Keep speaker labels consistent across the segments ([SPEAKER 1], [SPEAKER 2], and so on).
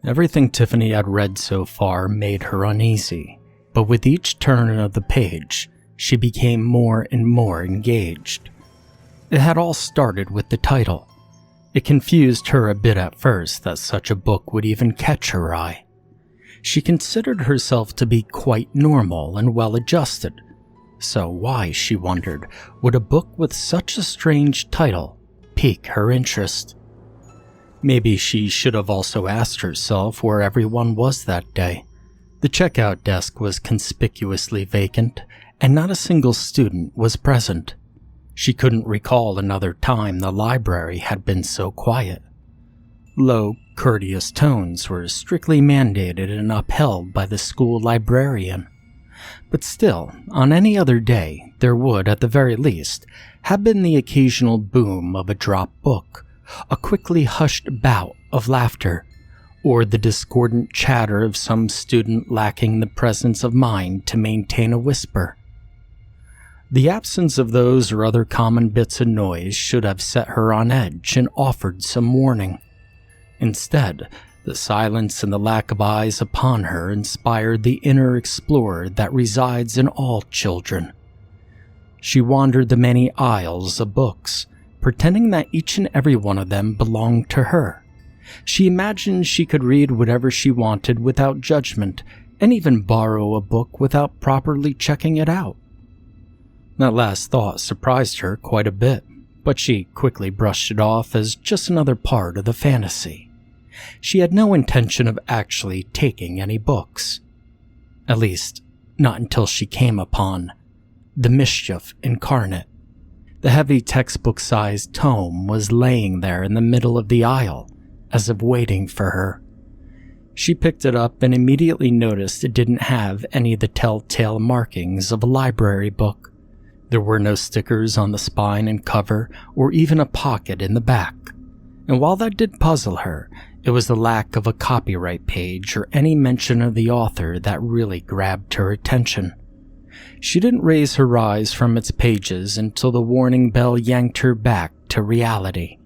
[SPEAKER 1] Everything Tiffany had read so far made her uneasy, but with each turn of the page, she became more and more engaged. It had all started with the title. It confused her a bit at first that such a book would even catch her eye. She considered herself to be quite normal and well-adjusted, so why, she wondered, would a book with such a strange title pique her interest? Maybe she should have also asked herself where everyone was that day. The checkout desk was conspicuously vacant, and not a single student was present. She couldn't recall another time the library had been so quiet. Low, courteous tones were strictly mandated and upheld by the school librarian. But still, on any other day, there would, at the very least, have been the occasional boom of a dropped book, a quickly hushed bout of laughter, or the discordant chatter of some student lacking the presence of mind to maintain a whisper. The absence of those or other common bits of noise should have set her on edge and offered some warning. Instead, the silence and the lack of eyes upon her inspired the inner explorer that resides in all children. She wandered the many aisles of books, pretending that each and every one of them belonged to her. She imagined she could read whatever she wanted without judgment, and even borrow a book without properly checking it out. That last thought surprised her quite a bit, but she quickly brushed it off as just another part of the fantasy. She had no intention of actually taking any books. At least, not until she came upon the Mischief incarnate. The heavy textbook-sized tome was laying there in the middle of the aisle, as if waiting for her. She picked it up and immediately noticed it didn't have any of the telltale markings of a library book. There were no stickers on the spine and cover, or even a pocket in the back. And while that did puzzle her, it was the lack of a copyright page or any mention of the author that really grabbed her attention. She didn't raise her eyes from its pages until the warning bell yanked her back to reality.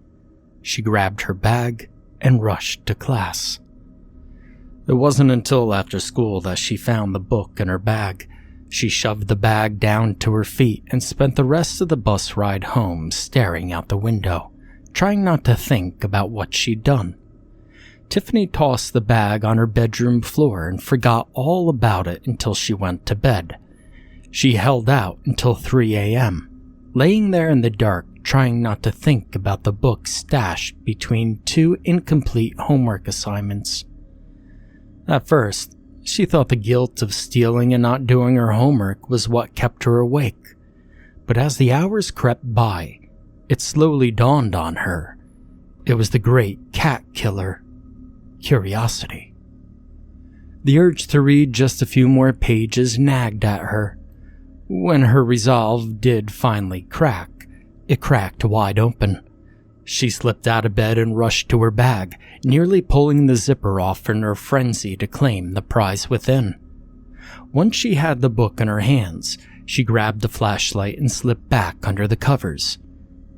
[SPEAKER 1] She grabbed her bag and rushed to class. It wasn't until after school that she found the book in her bag. She shoved the bag down to her feet and spent the rest of the bus ride home staring out the window, trying not to think about what she'd done. Tiffany tossed the bag on her bedroom floor and forgot all about it until she went to bed. She held out until 3 a.m., laying there in the dark, trying not to think about the book stashed between two incomplete homework assignments. At first, she thought the guilt of stealing and not doing her homework was what kept her awake, but as the hours crept by, it slowly dawned on her. It was the great cat killer, curiosity. The urge to read just a few more pages nagged at her. When her resolve did finally crack, it cracked wide open. She slipped out of bed and rushed to her bag, nearly pulling the zipper off in her frenzy to claim the prize within. Once she had the book in her hands, she grabbed the flashlight and slipped back under the covers.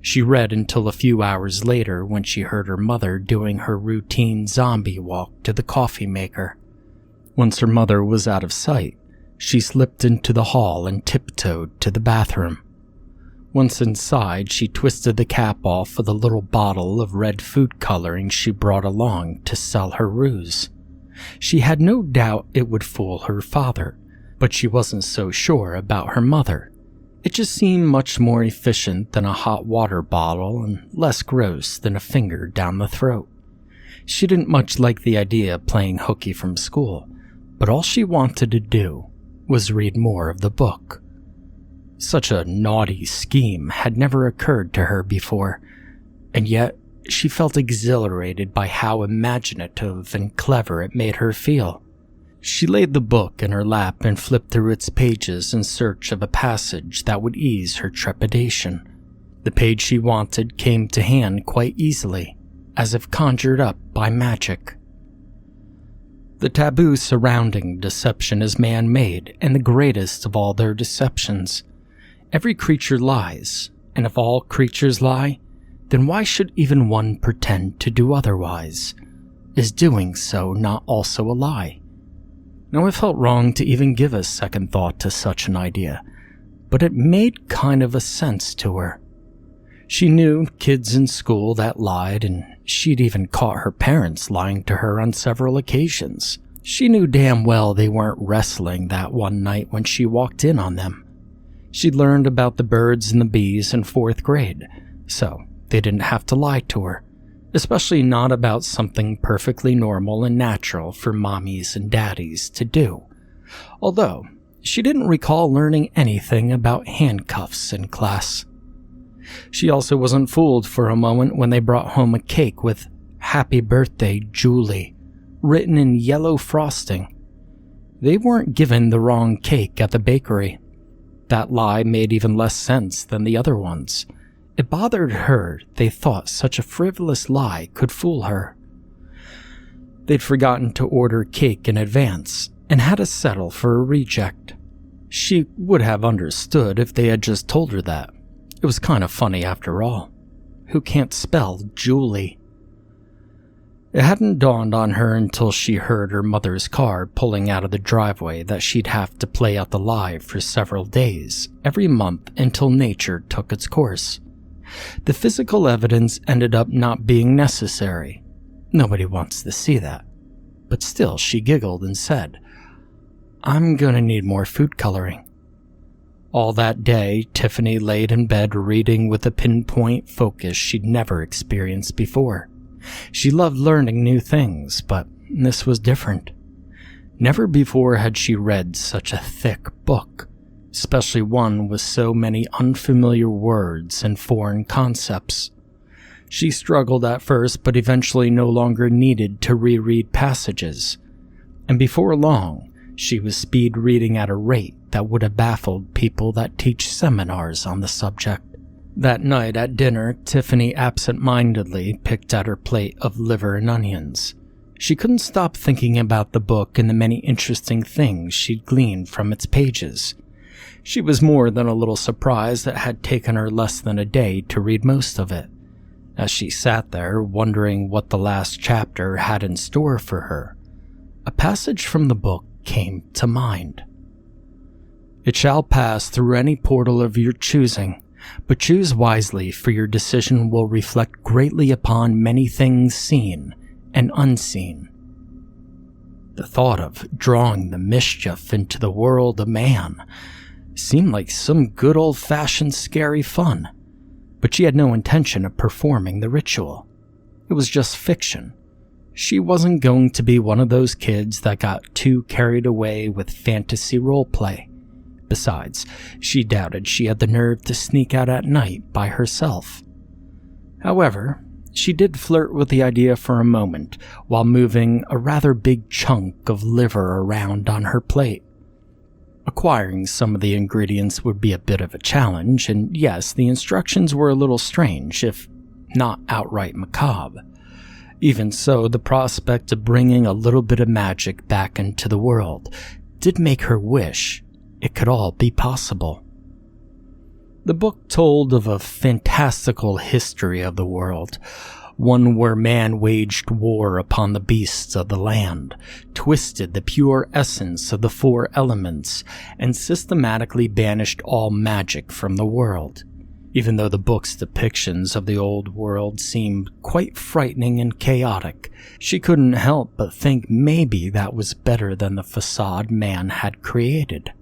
[SPEAKER 1] She read until a few hours later when she heard her mother doing her routine zombie walk to the coffee maker. Once her mother was out of sight, she slipped into the hall and tiptoed to the bathroom. Once inside, she twisted the cap off of the little bottle of red food coloring she brought along to sell her ruse. She had no doubt it would fool her father, but she wasn't so sure about her mother. It just seemed much more efficient than a hot water bottle and less gross than a finger down the throat. She didn't much like the idea of playing hooky from school, but all she wanted to do was read more of the book. Such a naughty scheme had never occurred to her before, and yet she felt exhilarated by how imaginative and clever it made her feel. She laid the book in her lap and flipped through its pages in search of a passage that would ease her trepidation. The page she wanted came to hand quite easily, as if conjured up by magic. The taboo surrounding deception is man-made and the greatest of all their deceptions. Every creature lies, and if all creatures lie, then why should even one pretend to do otherwise? Is doing so not also a lie? Now, it felt wrong to even give a second thought to such an idea, but it made kind of a sense to her. She knew kids in school that lied, and she'd even caught her parents lying to her on several occasions. She knew damn well they weren't wrestling that one night when she walked in on them. She'd learned about the birds and the bees in 4th grade, so they didn't have to lie to her, especially not about something perfectly normal and natural for mommies and daddies to do. Although, she didn't recall learning anything about handcuffs in class. She also wasn't fooled for a moment when they brought home a cake with "Happy Birthday, Julie" written in yellow frosting. They weren't given the wrong cake at the bakery. That lie made even less sense than the other ones. It bothered her they thought such a frivolous lie could fool her. They'd forgotten to order cake in advance and had to settle for a reject. She would have understood if they had just told her that. It was kind of funny after all. Who can't spell Julie? It hadn't dawned on her until she heard her mother's car pulling out of the driveway that she'd have to play out the lie for several days, every month until nature took its course. The physical evidence ended up not being necessary. Nobody wants to see that. But still, she giggled and said, "I'm gonna need more food coloring." All that day, Tiffany laid in bed reading with a pinpoint focus she'd never experienced before. She loved learning new things, but this was different. Never before had she read such a thick book, especially one with so many unfamiliar words and foreign concepts. She struggled at first, but eventually no longer needed to reread passages. And before long, she was speed reading at a rate that would have baffled people that teach seminars on the subject. That night at dinner, Tiffany absent-mindedly picked at her plate of liver and onions. She couldn't stop thinking about the book and the many interesting things she'd gleaned from its pages. She was more than a little surprised that it had taken her less than a day to read most of it. As she sat there, wondering what the last chapter had in store for her, a passage from the book came to mind. "It shall pass through any portal of your choosing, but choose wisely, for your decision will reflect greatly upon many things seen and unseen." The thought of drawing the mischief into the world of man seemed like some good old-fashioned scary fun, but she had no intention of performing the ritual. It was just fiction. She wasn't going to be one of those kids that got too carried away with fantasy roleplay. Besides, she doubted she had the nerve to sneak out at night by herself. However, she did flirt with the idea for a moment while moving a rather big chunk of liver around on her plate. Acquiring some of the ingredients would be a bit of a challenge, and yes, the instructions were a little strange, if not outright macabre. Even so, the prospect of bringing a little bit of magic back into the world did make her wish it could all be possible. The book told of a fantastical history of the world, one where man waged war upon the beasts of the land, twisted the pure essence of the 4 elements, and systematically banished all magic from the world. Even though the book's depictions of the old world seemed quite frightening and chaotic, she couldn't help but think maybe that was better than the facade man had created.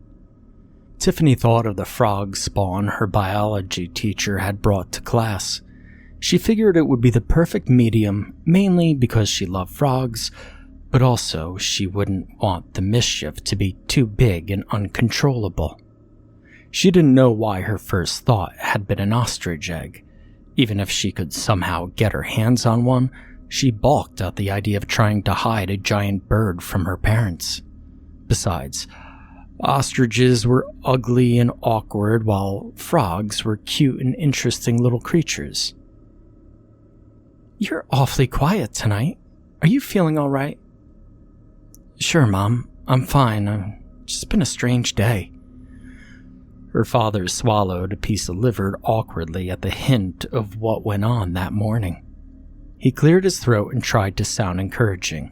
[SPEAKER 1] Tiffany thought of the frog spawn her biology teacher had brought to class. She figured it would be the perfect medium, mainly because she loved frogs, but also she wouldn't want the mischief to be too big and uncontrollable. She didn't know why her first thought had been an ostrich egg. Even if she could somehow get her hands on one, she balked at the idea of trying to hide a giant bird from her parents. Besides, ostriches were ugly and awkward, while frogs were cute and interesting little creatures. "You're awfully quiet tonight. Are you feeling all right?" "Sure, Mom. I'm fine. It's just been a strange day." Her father swallowed a piece of liver awkwardly at the hint of what went on that morning. He cleared his throat and tried to sound encouraging.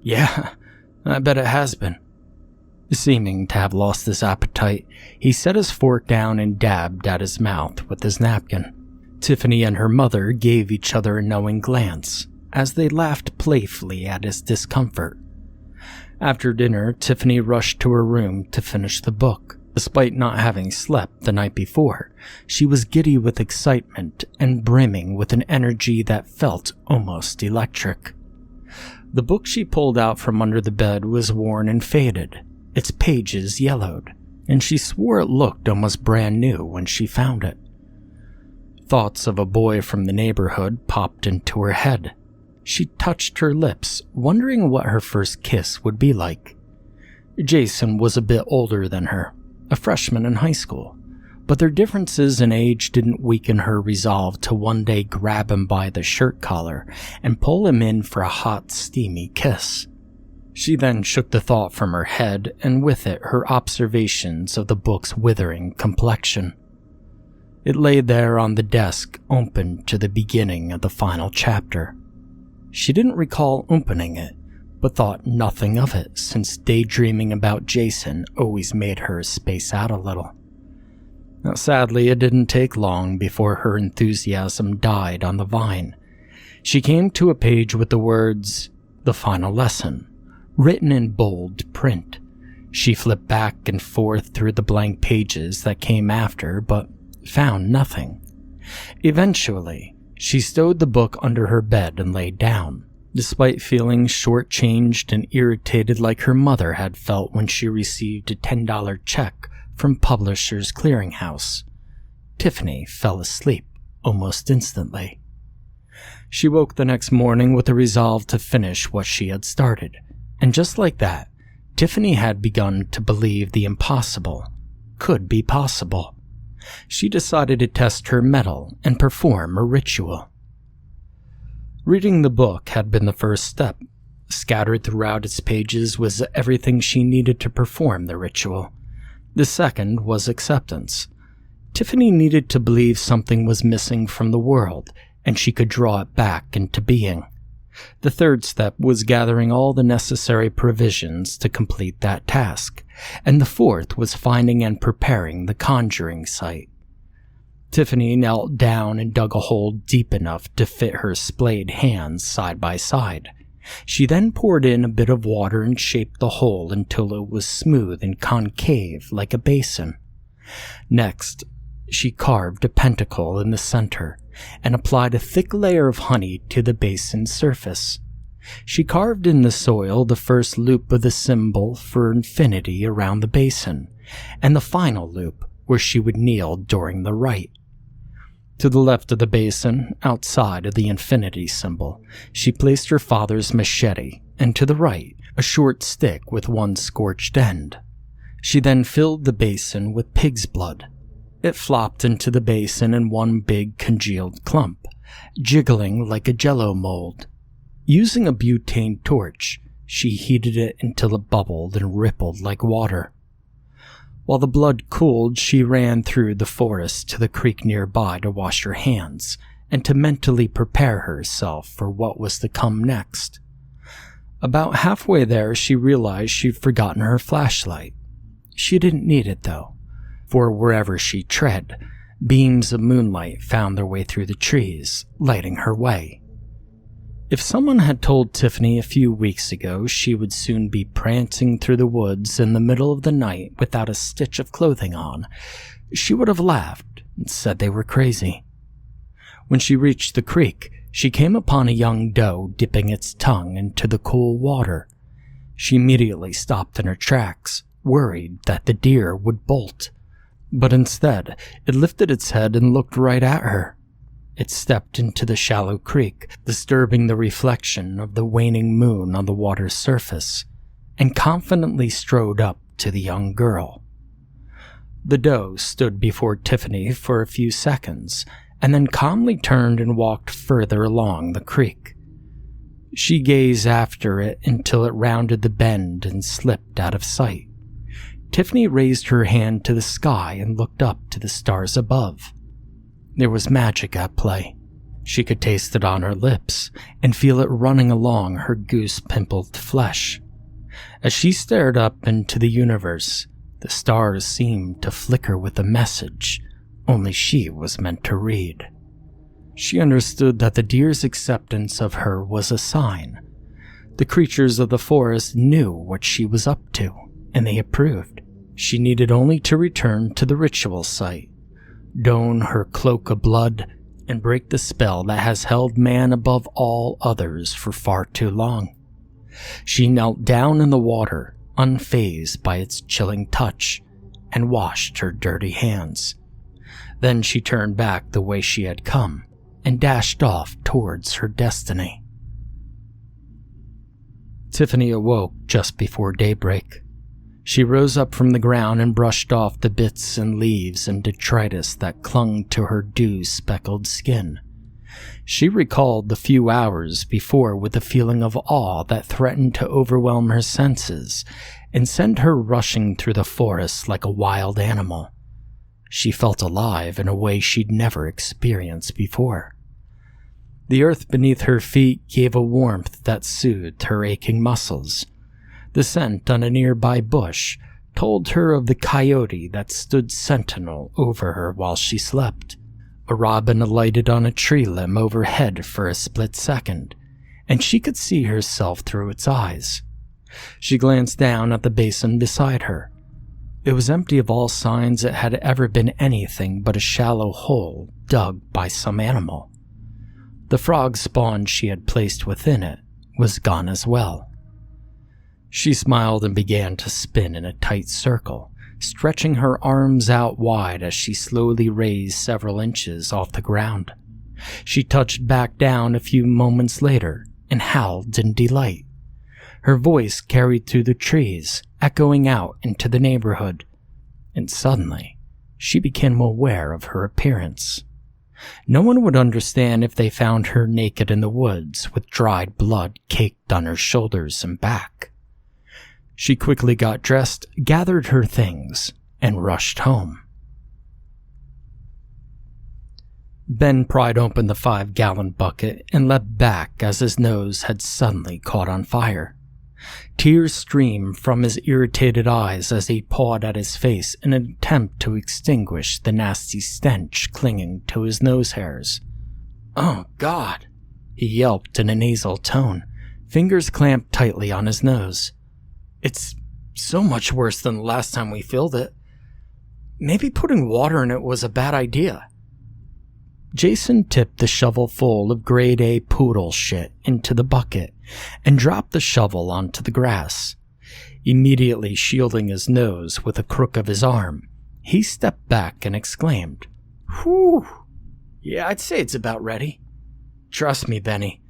[SPEAKER 1] Yeah, I bet it has been. Seeming to have lost his appetite, he set his fork down and dabbed at his mouth with his napkin. Tiffany and her mother gave each other a knowing glance as they laughed playfully at his discomfort. After dinner, Tiffany rushed to her room to finish the book. Despite not having slept the night before, she was giddy with excitement and brimming with an energy that felt almost electric. The book she pulled out from under the bed was worn and faded, its pages yellowed, and she swore it looked almost brand new when she found it. Thoughts of a boy from the neighborhood popped into her head. She touched her lips, wondering what her first kiss would be like. Jason was a bit older than her, a freshman in high school, but their differences in age didn't weaken her resolve to one day grab him by the shirt collar and pull him in for a hot, steamy kiss. She then shook the thought from her head, and with it her observations of the book's withering complexion. It lay there on the desk, open to the beginning of the final chapter. She didn't recall opening it, but thought nothing of it since daydreaming about Jason always made her space out a little. Now, sadly, it didn't take long before her enthusiasm died on the vine. She came to a page with the words, "The Final Lesson," written in bold print. She flipped back and forth through the blank pages that came after, but found nothing. Eventually, she stowed the book under her bed and lay down, despite feeling shortchanged and irritated like her mother had felt when she received a $10 check from Publishers Clearinghouse. Tiffany fell asleep almost instantly. She woke the next morning with a resolve to finish what she had started, and just like that, Tiffany had begun to believe the impossible could be possible. She decided to test her mettle and perform a ritual. Reading the book had been the first step. Scattered throughout its pages was everything she needed to perform the ritual. The second was acceptance. Tiffany needed to believe something was missing from the world, and she could draw it back into being. The third step was gathering all the necessary provisions to complete that task, and the fourth was finding and preparing the conjuring site. Tiffany knelt down and dug a hole deep enough to fit her splayed hands side by side. She then poured in a bit of water and shaped the hole until it was smooth and concave like a basin. Next, she carved a pentacle in the center and applied a thick layer of honey to the basin's surface. She carved in the soil the first loop of the symbol for infinity around the basin, and the final loop where she would kneel during the rite. To the left of the basin, outside of the infinity symbol, she placed her father's machete, and to the right, a short stick with one scorched end. She then filled the basin with pig's blood. It flopped into the basin in one big congealed clump, jiggling like a jello mold. Using a butane torch, she heated it until it bubbled and rippled like water. While the blood cooled, she ran through the forest to the creek nearby to wash her hands and to mentally prepare herself for what was to come next. About halfway there, she realized she'd forgotten her flashlight. She didn't need it, though, for wherever she tread, beams of moonlight found their way through the trees, lighting her way. If someone had told Tiffany a few weeks ago she would soon be prancing through the woods in the middle of the night without a stitch of clothing on, she would have laughed and said they were crazy. When she reached the creek, she came upon a young doe dipping its tongue into the cool water. She immediately stopped in her tracks, worried that the deer would bolt. But instead, it lifted its head and looked right at her. It stepped into the shallow creek, disturbing the reflection of the waning moon on the water's surface, and confidently strode up to the young girl. The doe stood before Tiffany for a few seconds, and then calmly turned and walked further along the creek. She gazed after it until it rounded the bend and slipped out of sight. Tiffany raised her hand to the sky and looked up to the stars above. There was magic at play. She could taste it on her lips and feel it running along her goose-pimpled flesh. As she stared up into the universe, the stars seemed to flicker with a message only she was meant to read. She understood that the deer's acceptance of her was a sign. The creatures of the forest knew what she was up to, and they approved. She needed only to return to the ritual site, don her cloak of blood, and break the spell that has held man above all others for far too long. She knelt down in the water, unfazed by its chilling touch, and washed her dirty hands. Then she turned back the way she had come and dashed off towards her destiny. Tiffany awoke just before daybreak. She rose up from the ground and brushed off the bits and leaves and detritus that clung to her dew-speckled skin. She recalled the few hours before with a feeling of awe that threatened to overwhelm her senses and send her rushing through the forest like a wild animal. She felt alive in a way she'd never experienced before. The earth beneath her feet gave a warmth that soothed her aching muscles. The scent on a nearby bush told her of the coyote that stood sentinel over her while she slept. A robin alighted on a tree limb overhead for a split second, and she could see herself through its eyes. She glanced down at the basin beside her. It was empty of all signs it had ever been anything but a shallow hole dug by some animal. The frog spawn she had placed within it was gone as well. She smiled and began to spin in a tight circle, stretching her arms out wide as she slowly raised several inches off the ground. She touched back down a few moments later and howled in delight. Her voice carried through the trees, echoing out into the neighborhood, and suddenly she became aware of her appearance. No one would understand if they found her naked in the woods with dried blood caked on her shoulders and back. She quickly got dressed, gathered her things, and rushed home. Ben pried open the 5-gallon bucket and leapt back as his nose had suddenly caught on fire. Tears streamed from his irritated eyes as he pawed at his face in an attempt to extinguish the nasty stench clinging to his nose hairs. "Oh, God!" he yelped in a nasal tone, fingers clamped tightly on his nose. "It's so much worse than the last time we filled it. Maybe putting water in it was a bad idea." Jason tipped the shovel full of grade A poodle shit into the bucket and dropped the shovel onto the grass. Immediately shielding his nose with a crook of his arm, he stepped back and exclaimed, "Whew! Yeah, I'd say it's about ready. Trust me, Benny.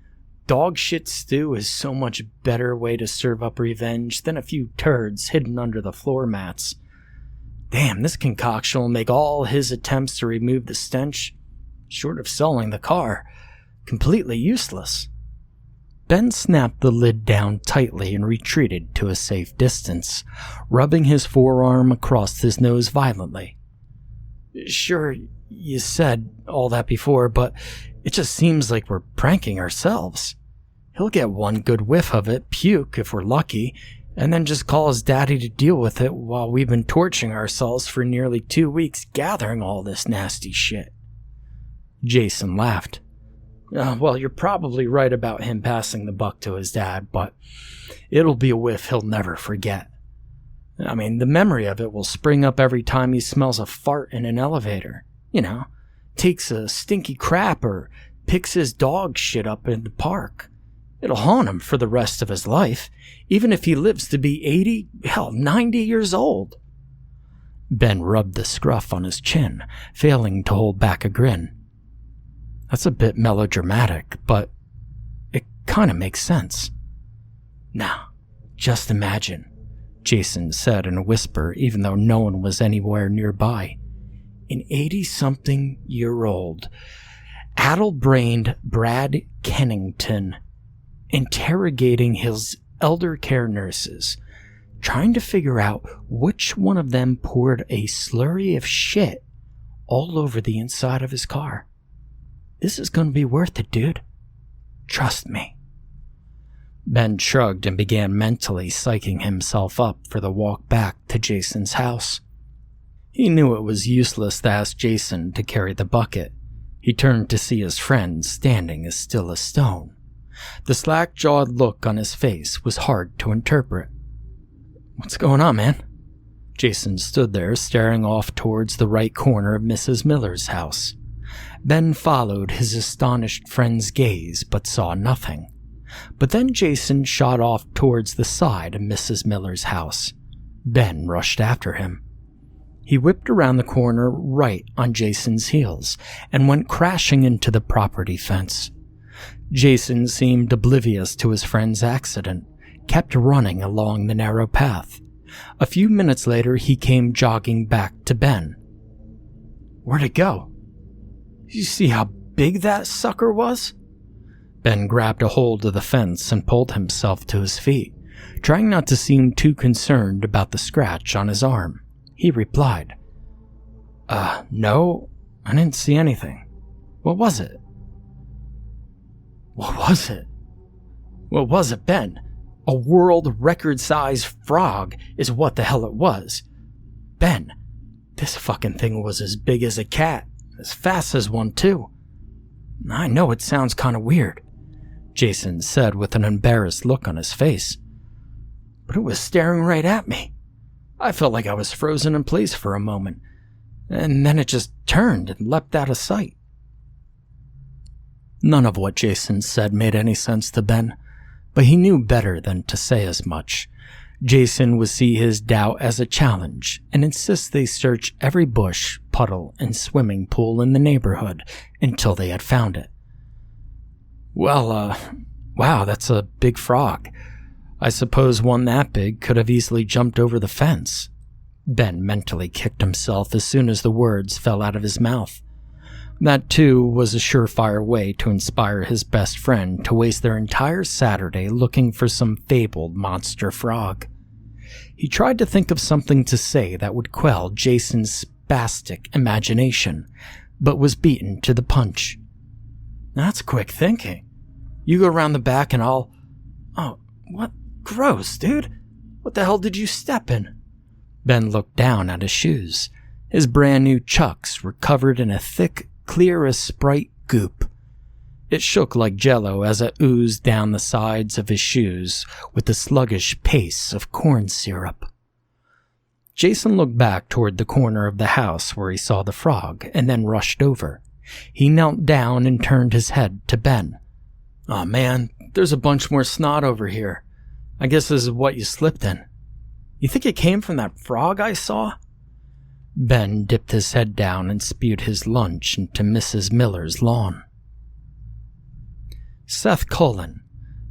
[SPEAKER 1] Dog shit stew is so much better way to serve up revenge than a few turds hidden under the floor mats. Damn, this concoction will make all his attempts to remove the stench, short of selling the car, completely useless." Ben snapped the lid down tightly and retreated to a safe distance, rubbing his forearm across his nose violently. "Sure, you said all that before, but it just seems like we're pranking ourselves. He'll get one good whiff of it, puke if we're lucky, and then just call his daddy to deal with it while we've been torturing ourselves for nearly 2 weeks gathering all this nasty shit." Jason laughed. Well, you're probably right about him passing the buck to his dad, but it'll be a whiff he'll never forget. I mean, the memory of it will spring up every time he smells a fart in an elevator. You know, takes a stinky crap or picks his dog shit up in the park. It'll haunt him for the rest of his life, even if he lives to be 80, hell, 90 years old. Ben rubbed the scruff on his chin, failing to hold back a grin. That's a bit melodramatic, but it kind of makes sense. Now, just imagine, Jason said in a whisper, even though no one was anywhere nearby. An 80-something-year-old, addle-brained Brad Kennington interrogating his elder care nurses, trying to figure out which one of them poured a slurry of shit all over the inside of his car. This is gonna be worth it, dude. Trust me. Ben shrugged and began mentally psyching himself up for the walk back to Jason's house. He knew it was useless to ask Jason to carry the bucket. He turned to see his friend standing as still as stone. The slack-jawed look on his face was hard to interpret. What's going on, man? Jason stood there staring off towards the right corner of Mrs. Miller's house. Ben followed his astonished friend's gaze but saw nothing. But then Jason shot off towards the side of Mrs. Miller's house. Ben rushed after him. He whipped around the corner right on Jason's heels and went crashing into the property fence. Jason seemed oblivious to his friend's accident, kept running along the narrow path. A few minutes later, he came jogging back to Ben. Where'd it go? You see how big that sucker was? Ben grabbed a hold of the fence and pulled himself to his feet, trying not to seem too concerned about the scratch on his arm. He replied, No, I didn't see anything. What was it? What was it? What was it, Ben? A world record-sized frog is what the hell it was. Ben, this fucking thing was as big as a cat, as fast as one too. I know it sounds kinda weird, Jason said with an embarrassed look on his face. But it was staring right at me. I felt like I was frozen in place for a moment, and then it just turned and leapt out of sight. None of what Jason said made any sense to Ben, but he knew better than to say as much. Jason would see his doubt as a challenge and insist they search every bush, puddle, and swimming pool in the neighborhood until they had found it. Well, wow, that's a big frog. I suppose one that big could have easily jumped over the fence. Ben mentally kicked himself as soon as the words fell out of his mouth. That, too, was a surefire way to inspire his best friend to waste their entire Saturday looking for some fabled monster frog. He tried to think of something to say that would quell Jason's spastic imagination, but was beaten to the punch. That's quick thinking. You go around the back and I'll... Oh, what? Gross, dude. What the hell did you step in? Ben looked down at his shoes. His brand new Chucks were covered in a thick, clear as Sprite goop. It shook like jello as it oozed down the sides of his shoes with the sluggish pace of corn syrup. Jason looked back toward the corner of the house where he saw the frog and then rushed over. He knelt down and turned his head to Ben. "Aw, man, there's a bunch more snot over here. I guess this is what you slipped in. You think it came from that frog I saw?" Ben dipped his head down and spewed his lunch into Mrs. Miller's lawn. Seth Cullen,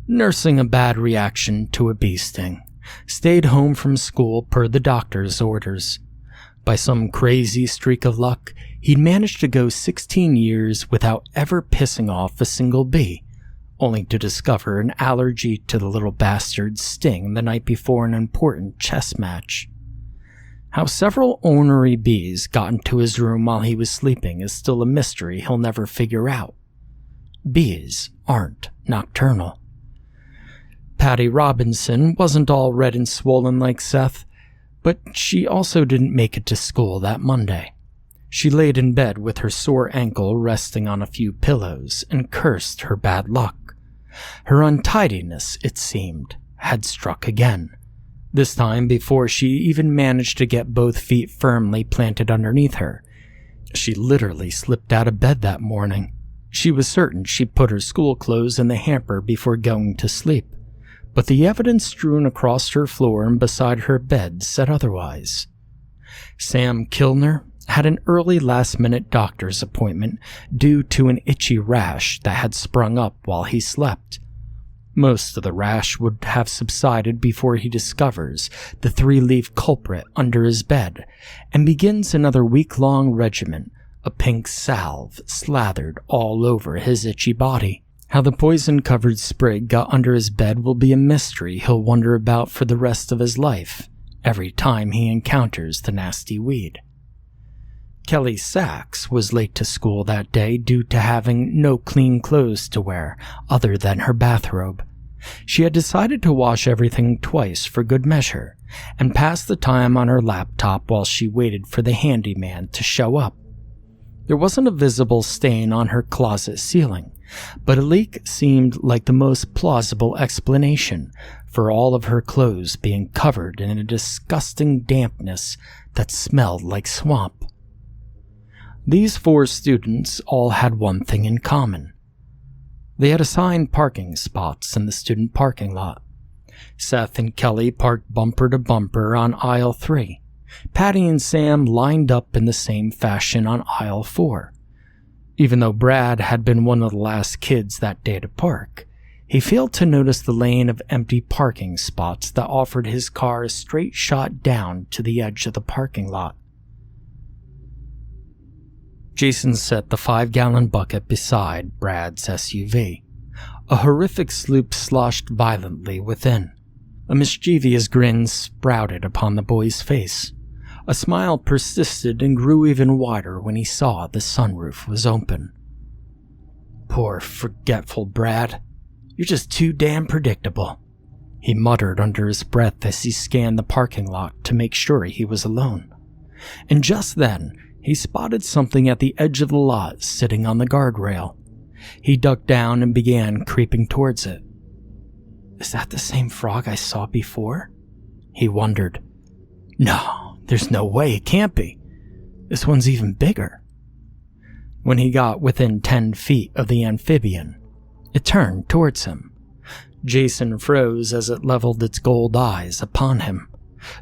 [SPEAKER 1] nursing a bad reaction to a bee sting, stayed home from school per the doctor's orders. By some crazy streak of luck, he'd managed to go 16 years without ever pissing off a single bee, only to discover an allergy to the little bastard's sting the night before an important chess match. How several ornery bees got into his room while he was sleeping is still a mystery he'll never figure out. Bees aren't nocturnal. Patty Robinson wasn't all red and swollen like Seth, but she also didn't make it to school that Monday. She laid in bed with her sore ankle resting on a few pillows and cursed her bad luck. Her untidiness, it seemed, had struck again. This time before she even managed to get both feet firmly planted underneath her. She literally slipped out of bed that morning. She was certain she'd put her school clothes in the hamper before going to sleep, but the evidence strewn across her floor and beside her bed said otherwise. Sam Kilner had an early last-minute doctor's appointment due to an itchy rash that had sprung up while he slept. Most of the rash would have subsided before he discovers the three-leaf culprit under his bed and begins another week-long regimen of pink salve slathered all over his itchy body. How the poison-covered sprig got under his bed will be a mystery he'll wonder about for the rest of his life, every time he encounters the nasty weed. Kelly Sachs was late to school that day due to having no clean clothes to wear other than her bathrobe. She had decided to wash everything twice for good measure and pass the time on her laptop while she waited for the handyman to show up. There wasn't a visible stain on her closet ceiling, but a leak seemed like the most plausible explanation for all of her clothes being covered in a disgusting dampness that smelled like swamp. These 4 students all had one thing in common. They had assigned parking spots in the student parking lot. Seth and Kelly parked bumper to bumper on aisle 3. Patty and Sam lined up in the same fashion on aisle 4. Even though Brad had been one of the last kids that day to park, he failed to notice the lane of empty parking spots that offered his car a straight shot down to the edge of the parking lot. Jason set the 5-gallon bucket beside Brad's SUV. A horrific sloop sloshed violently within. A mischievous grin sprouted upon the boy's face. A smile persisted and grew even wider when he saw the sunroof was open. "Poor forgetful Brad. You're just too damn predictable," he muttered under his breath as he scanned the parking lot to make sure he was alone. And just then, he spotted something at the edge of the lot sitting on the guardrail. He ducked down and began creeping towards it. "Is that the same frog I saw before?" he wondered. "No, there's no way it can't be. This one's even bigger." When he got within 10 feet of the amphibian, it turned towards him. Jason froze as it leveled its gold eyes upon him.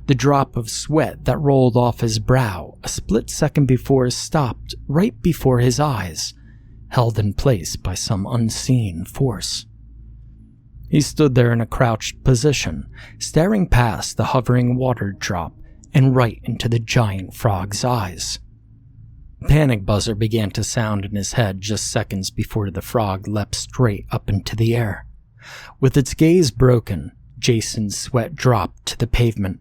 [SPEAKER 1] The drop of sweat that rolled off his brow a split second before stopped right before his eyes, held in place by some unseen force. He stood there in a crouched position, staring past the hovering water drop and right into the giant frog's eyes. A panic buzzer began to sound in his head just seconds before the frog leapt straight up into the air. With its gaze broken, Jason's sweat dropped to the pavement.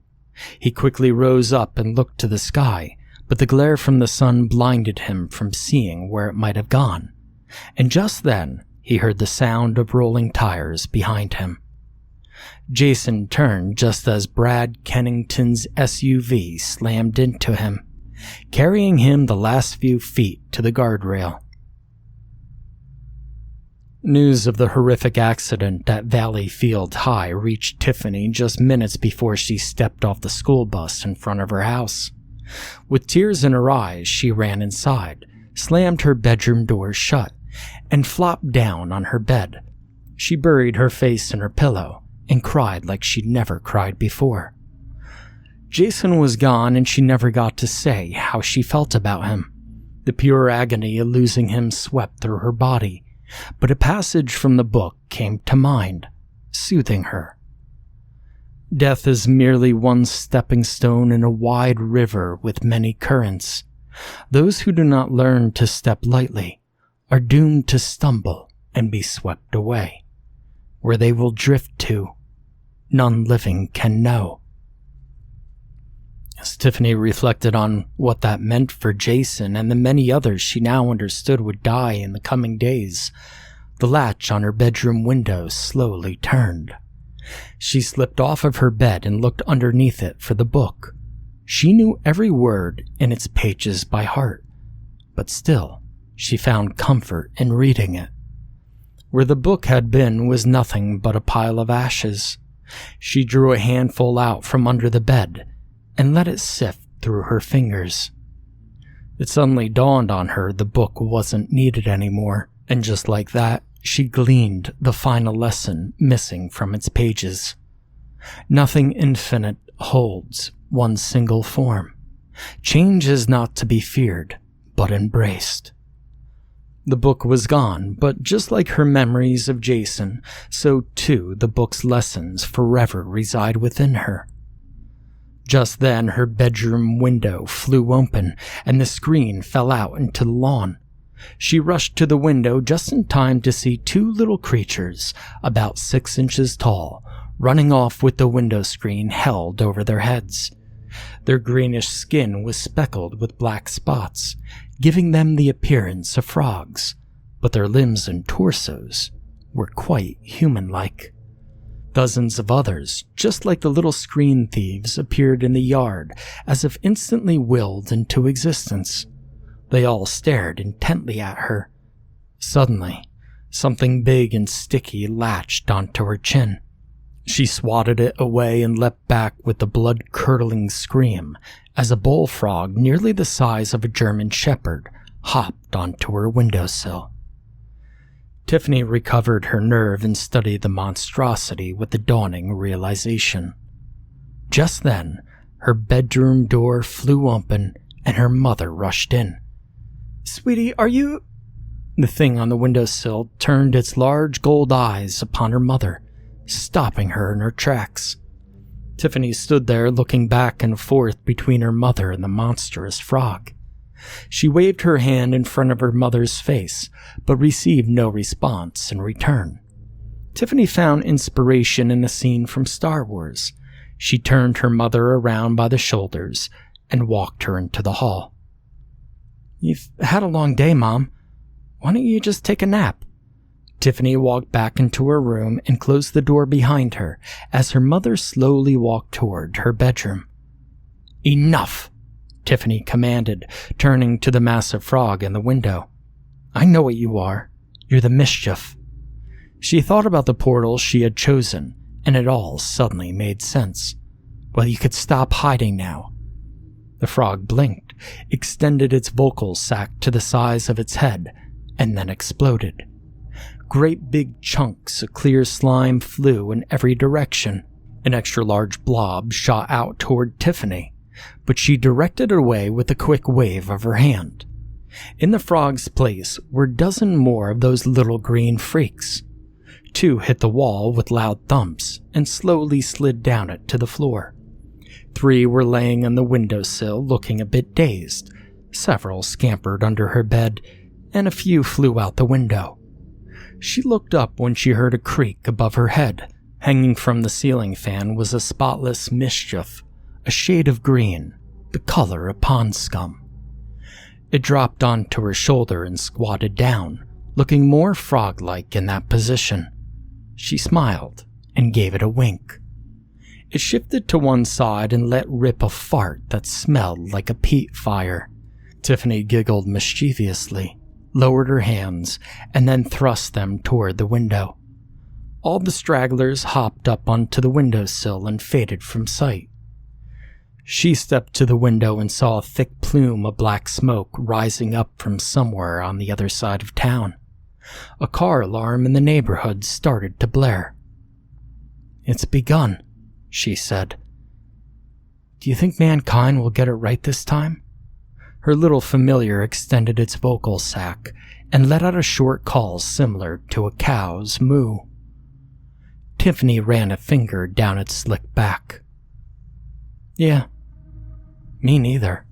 [SPEAKER 1] He quickly rose up and looked to the sky, but the glare from the sun blinded him from seeing where it might have gone. And just then, he heard the sound of rolling tires behind him. Jason turned just as Brad Kennington's SUV slammed into him, carrying him the last few feet to the guardrail. News of the horrific accident at Valley Field High reached Tiffany just minutes before she stepped off the school bus in front of her house. With tears in her eyes, she ran inside, slammed her bedroom door shut, and flopped down on her bed. She buried her face in her pillow and cried like she'd never cried before. Jason was gone and she never got to say how she felt about him. The pure agony of losing him swept through her body, but a passage from the book came to mind, soothing her. Death is merely one stepping stone in a wide river with many currents. Those who do not learn to step lightly are doomed to stumble and be swept away. Where they will drift to, none living can know. As Tiffany reflected on what that meant for Jason and the many others she now understood would die in the coming days, the latch on her bedroom window slowly turned. She slipped off of her bed and looked underneath it for the book. She knew every word in its pages by heart, but still, she found comfort in reading it. Where the book had been was nothing but a pile of ashes. She drew a handful out from under the bed and let it sift through her fingers. It suddenly dawned on her the book wasn't needed anymore, and just like that, she gleaned the final lesson missing from its pages. Nothing infinite holds one single form. Change is not to be feared, but embraced. The book was gone, but just like her memories of Jason, so too the book's lessons forever reside within her. Just then, her bedroom window flew open, and the screen fell out into the lawn. She rushed to the window just in time to see 2 little creatures, about 6 inches tall, running off with the window screen held over their heads. Their greenish skin was speckled with black spots, giving them the appearance of frogs, but their limbs and torsos were quite human-like. Dozens of others, just like the little screen thieves, appeared in the yard as if instantly willed into existence. They all stared intently at her. Suddenly, something big and sticky latched onto her chin. She swatted it away and leapt back with a blood-curdling scream as a bullfrog nearly the size of a German shepherd hopped onto her windowsill. Tiffany recovered her nerve and studied the monstrosity with the dawning realization. Just then, her bedroom door flew open and her mother rushed in. "Sweetie, are you—" The thing on the windowsill turned its large gold eyes upon her mother, stopping her in her tracks. Tiffany stood there looking back and forth between her mother and the monstrous frog. She waved her hand in front of her mother's face, but received no response in return. Tiffany found inspiration in a scene from Star Wars. She turned her mother around by the shoulders and walked her into the hall. "You've had a long day, Mom. Why don't you just take a nap?" Tiffany walked back into her room and closed the door behind her as her mother slowly walked toward her bedroom. "Enough!" Tiffany commanded, turning to the massive frog in the window. "I know what you are. You're the Mischief." She thought about the portal she had chosen, and it all suddenly made sense. Well, you could stop hiding now. The frog blinked, extended its vocal sac to the size of its head, and then exploded. Great big chunks of clear slime flew in every direction. An extra large blob shot out toward Tiffany, but she directed it away with a quick wave of her hand. In the frog's place were a dozen more of those little green freaks. 2 hit the wall with loud thumps and slowly slid down it to the floor. 3 were laying on the windowsill looking a bit dazed. Several scampered under her bed, and a few flew out the window. She looked up when she heard a creak above her head. Hanging from the ceiling fan was a spotless Mischief, a shade of green, the color of pond scum. It dropped onto her shoulder and squatted down, looking more frog-like in that position. She smiled and gave it a wink. It shifted to one side and let rip a fart that smelled like a peat fire. Tiffany giggled mischievously, lowered her hands, and then thrust them toward the window. All the stragglers hopped up onto the windowsill and faded from sight. She stepped to the window and saw a thick plume of black smoke rising up from somewhere on the other side of town. A car alarm in the neighborhood started to blare. "It's begun," she said. "Do you think mankind will get it right this time?" Her little familiar extended its vocal sac and let out a short call similar to a cow's moo. Tiffany ran a finger down its slick back. "Yeah, me neither."